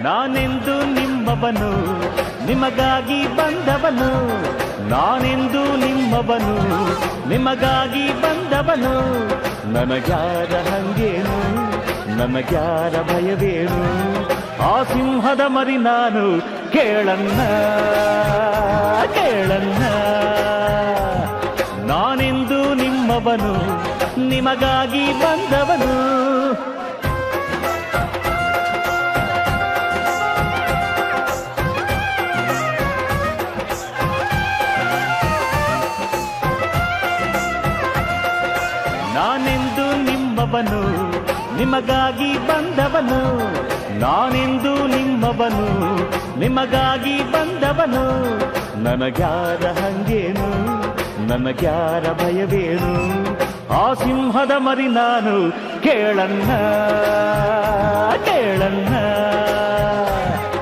ನಾನೆಂದು ನಿಮ್ಮವನು ನಿಮಗಾಗಿ ಬಂದವನು, ನಾನೆಂದು ನಿಮ್ಮವನು ನಿಮಗಾಗಿ ಬಂದವನು. ನನಗ್ಯಾರ ಹಂಗೇನು, ನನಗ್ಯಾರ ಭಯವೇನು, ಆ ಸಿಂಹದ ಮರಿ ನಾನು ಕೇಳನ್ನ ಕೇಳನ್ನ. ನಾನೆಂದು ನಿಮ್ಮವನು ನಿಮಗಾಗಿ ಬಂದವನು. ನಾನೆಂದು ನಿಮ್ಮವನು ನಿಮಗಾಗಿ ಬಂದವನು, ನಾನೆಂದು ನಿಮ್ಮವನು ನಿಮಗಾಗಿ ಬಂದವನು. ನನಗ್ಯಾರ ಹಂಗೇನು, ನನಗ್ಯಾರ ಭಯವೇನು, ಆ ಸಿಂಹದ ಮರಿ ನಾನು ಕೇಳನ್ನ ಕೇಳನ್ನ.